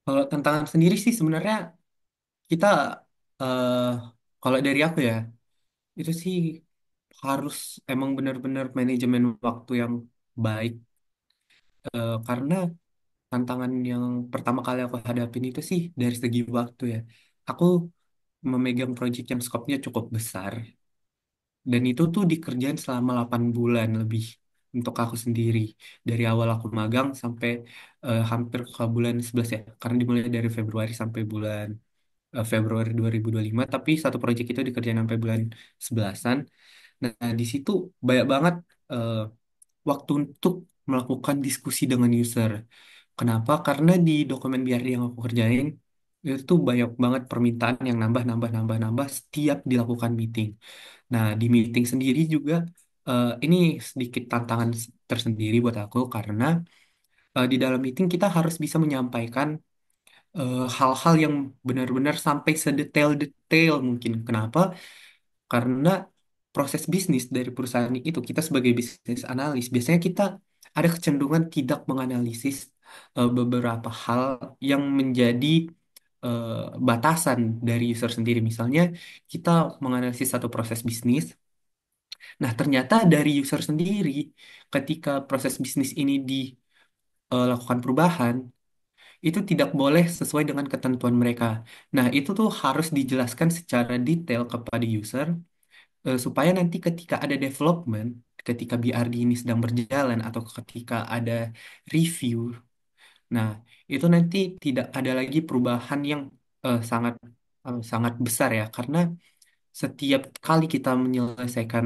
Kalau tantangan sendiri sih sebenarnya kita eh kalau dari aku ya itu sih harus emang benar-benar manajemen waktu yang baik. Karena tantangan yang pertama kali aku hadapin itu sih dari segi waktu ya. Aku memegang proyek yang skopnya cukup besar dan itu tuh dikerjain selama 8 bulan lebih untuk aku sendiri. Dari awal aku magang sampai hampir ke bulan 11 ya. Karena dimulai dari Februari sampai bulan Februari 2025, tapi satu proyek itu dikerjain sampai bulan 11-an. Nah, di situ banyak banget eh, waktu untuk melakukan diskusi dengan user. Kenapa? Karena di dokumen BRD yang aku kerjain itu tuh banyak banget permintaan yang nambah setiap dilakukan meeting. Nah, di meeting sendiri juga ini sedikit tantangan tersendiri buat aku karena di dalam meeting kita harus bisa menyampaikan hal-hal yang benar-benar sampai sedetail-detail mungkin. Kenapa? Karena proses bisnis dari perusahaan itu, kita sebagai bisnis analis, biasanya kita ada kecenderungan tidak menganalisis beberapa hal yang menjadi eh, batasan dari user sendiri. Misalnya, kita menganalisis satu proses bisnis. Nah, ternyata dari user sendiri, ketika proses bisnis ini dilakukan perubahan, itu tidak boleh sesuai dengan ketentuan mereka. Nah, itu tuh harus dijelaskan secara detail kepada user supaya nanti ketika ada development, ketika BRD ini sedang berjalan atau ketika ada review, nah itu nanti tidak ada lagi perubahan yang sangat sangat besar ya, karena setiap kali kita menyelesaikan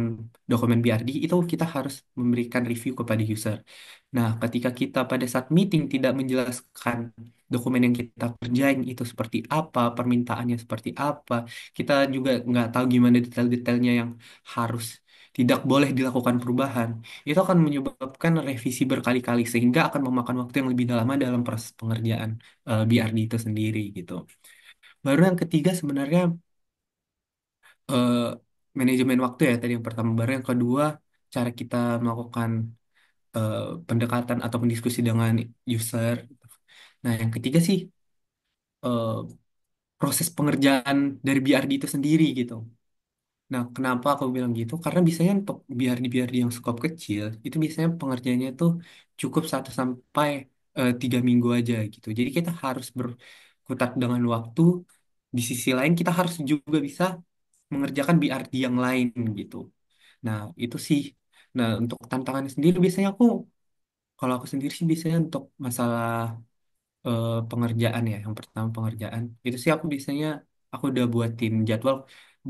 dokumen BRD itu kita harus memberikan review kepada user. Nah, ketika kita pada saat meeting tidak menjelaskan dokumen yang kita kerjain itu seperti apa, permintaannya seperti apa, kita juga nggak tahu gimana detail-detailnya yang harus tidak boleh dilakukan perubahan, itu akan menyebabkan revisi berkali-kali sehingga akan memakan waktu yang lebih lama dalam proses pengerjaan BRD itu sendiri gitu. Baru yang ketiga sebenarnya eh, manajemen waktu ya tadi yang pertama, baru yang kedua cara kita melakukan eh, pendekatan atau mendiskusi dengan user. Nah, yang ketiga sih eh, proses pengerjaan dari BRD itu sendiri gitu. Nah, kenapa aku bilang gitu? Karena biasanya untuk BRD-BRD yang skop kecil itu biasanya pengerjaannya tuh cukup 1 sampai 3 minggu aja gitu. Jadi kita harus berkutat dengan waktu. Di sisi lain kita harus juga bisa mengerjakan BRD yang lain gitu. Nah, itu sih. Nah, untuk tantangan sendiri biasanya kalau aku sendiri sih biasanya untuk masalah pengerjaan ya. Yang pertama pengerjaan. Itu sih aku biasanya aku udah buatin jadwal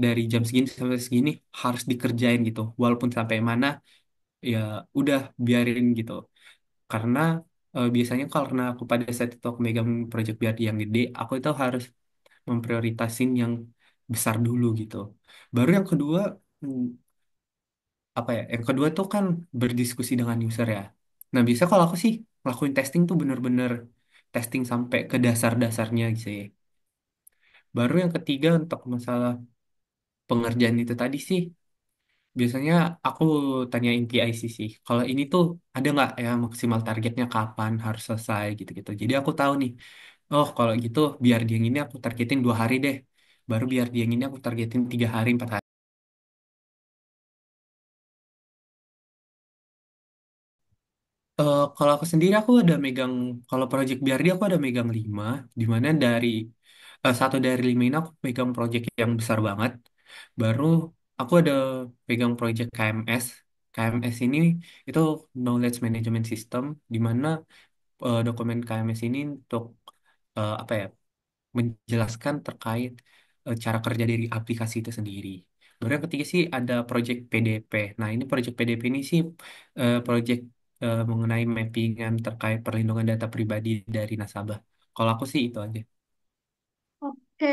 dari jam segini sampai segini harus dikerjain gitu. Walaupun sampai mana ya udah biarin gitu. Karena biasanya karena aku pada saat itu aku megang project BRD yang gede, aku itu harus memprioritasin yang besar dulu gitu. Baru yang kedua hmm, apa ya? Yang kedua tuh kan berdiskusi dengan user ya. Nah, bisa kalau aku sih ngelakuin testing tuh bener-bener testing sampai ke dasar-dasarnya gitu ya. Baru yang ketiga untuk masalah pengerjaan itu tadi sih, biasanya aku tanyain PIC sih. Kalau ini tuh ada nggak ya maksimal targetnya kapan harus selesai gitu-gitu. Jadi aku tahu nih, oh kalau gitu biar dia yang ini aku targetin 2 hari deh. Baru biar dia yang ini aku targetin 3 hari, 4 hari. Kalau aku sendiri aku ada megang, kalau project BRD aku ada megang 5, di mana dari satu dari 5 ini aku megang project yang besar banget. Baru aku ada pegang project KMS. KMS ini itu Knowledge Management System, di mana dokumen KMS ini untuk apa ya, menjelaskan terkait cara kerja dari aplikasi itu sendiri. Baru yang ketiga sih ada project PDP. Nah, ini project PDP ini sih project mengenai mappingan terkait perlindungan data pribadi dari nasabah. Kalau aku sih itu aja. Oke,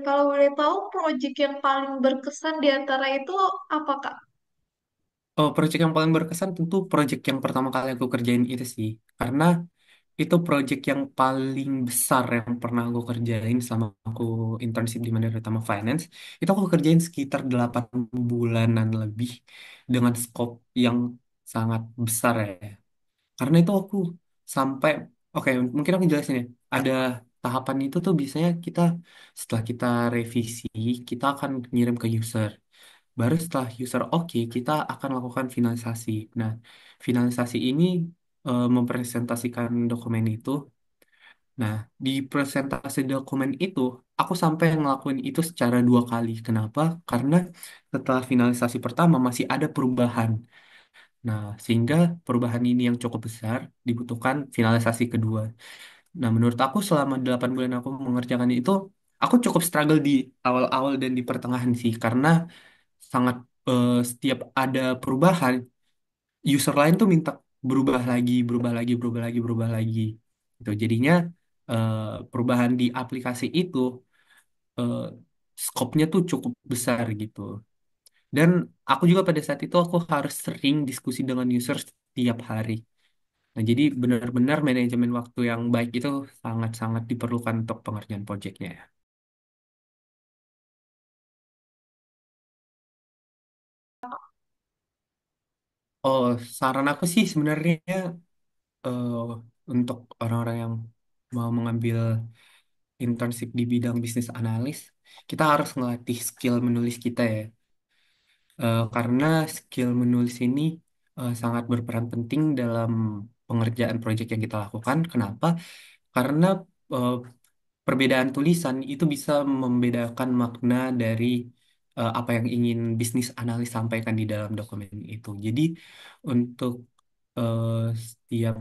kalau boleh tahu proyek yang paling berkesan di antara itu apa, Kak? Oh, project yang paling berkesan tentu project yang pertama kali aku kerjain itu sih. Karena itu project yang paling besar yang pernah aku kerjain selama aku internship di Mandiri Utama Finance. Itu aku kerjain sekitar 8 bulanan lebih dengan scope yang sangat besar ya. Karena itu aku sampai, oke, mungkin aku jelasin ya. Ada tahapan itu tuh biasanya kita setelah kita revisi, kita akan ngirim ke user. Baru setelah user oke, kita akan lakukan finalisasi. Nah, finalisasi ini mempresentasikan dokumen itu. Nah, di presentasi dokumen itu, aku sampai ngelakuin itu secara 2 kali. Kenapa? Karena setelah finalisasi pertama masih ada perubahan. Nah, sehingga perubahan ini yang cukup besar dibutuhkan finalisasi kedua. Nah, menurut aku selama 8 bulan aku mengerjakan itu, aku cukup struggle di awal-awal dan di pertengahan sih. Karena sangat setiap ada perubahan, user lain tuh minta berubah lagi, berubah lagi, berubah lagi, berubah lagi. Gitu. Jadinya eh, perubahan di aplikasi itu eh, skopnya tuh cukup besar gitu. Dan aku juga pada saat itu aku harus sering diskusi dengan user setiap hari. Nah, jadi benar-benar manajemen waktu yang baik itu sangat-sangat diperlukan untuk pengerjaan proyeknya ya. Oh, saran aku sih sebenarnya eh, untuk orang-orang yang mau mengambil internship di bidang bisnis analis, kita harus ngelatih skill menulis kita ya. Karena skill menulis ini sangat berperan penting dalam pengerjaan proyek yang kita lakukan. Kenapa? Karena eh, perbedaan tulisan itu bisa membedakan makna dari apa yang ingin bisnis analis sampaikan di dalam dokumen itu. Jadi untuk eh, setiap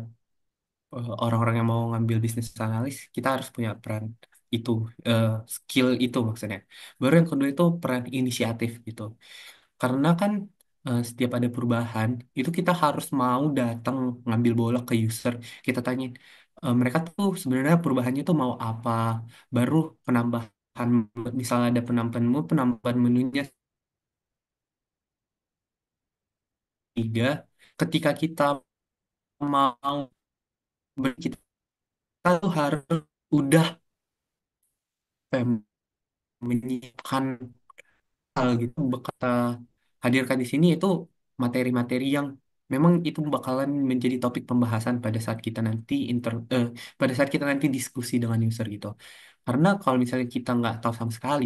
orang-orang yang mau ngambil bisnis analis, kita harus punya peran itu, eh, skill itu maksudnya. Baru yang kedua itu peran inisiatif gitu. Karena kan setiap ada perubahan, itu kita harus mau datang ngambil bola ke user. Kita tanyain, mereka tuh sebenarnya perubahannya tuh mau apa. Baru penambahan, misalnya ada penambahan menunya 3. Ketika kita mau kita tuh harus udah apa ya, menyiapkan hal gitu bakal kita hadirkan di sini itu materi-materi yang memang itu bakalan menjadi topik pembahasan pada saat kita nanti pada saat kita nanti diskusi dengan user gitu. Karena kalau misalnya kita nggak tahu sama sekali,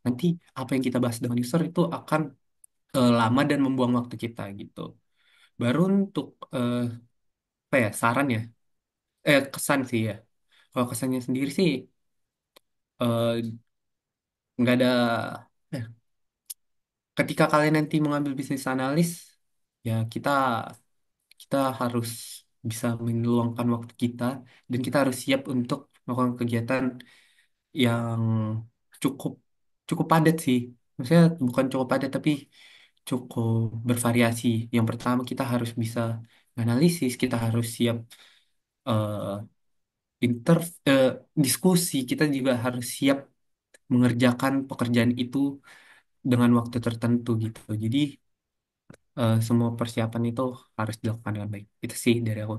nanti apa yang kita bahas dengan user itu akan lama dan membuang waktu kita gitu. Baru untuk apa ya saran ya, kesan sih ya. Kalau kesannya sendiri sih eh, nggak ada. eh, Ketika kalian nanti mengambil bisnis analis, ya kita harus bisa meluangkan waktu kita dan kita harus siap untuk melakukan kegiatan yang cukup cukup padat sih. Maksudnya bukan cukup padat tapi cukup bervariasi. Yang pertama kita harus bisa analisis, kita harus siap eh, inter eh, diskusi, kita juga harus siap mengerjakan pekerjaan itu dengan waktu tertentu gitu. Jadi semua persiapan itu harus dilakukan dengan baik. Itu sih dari aku.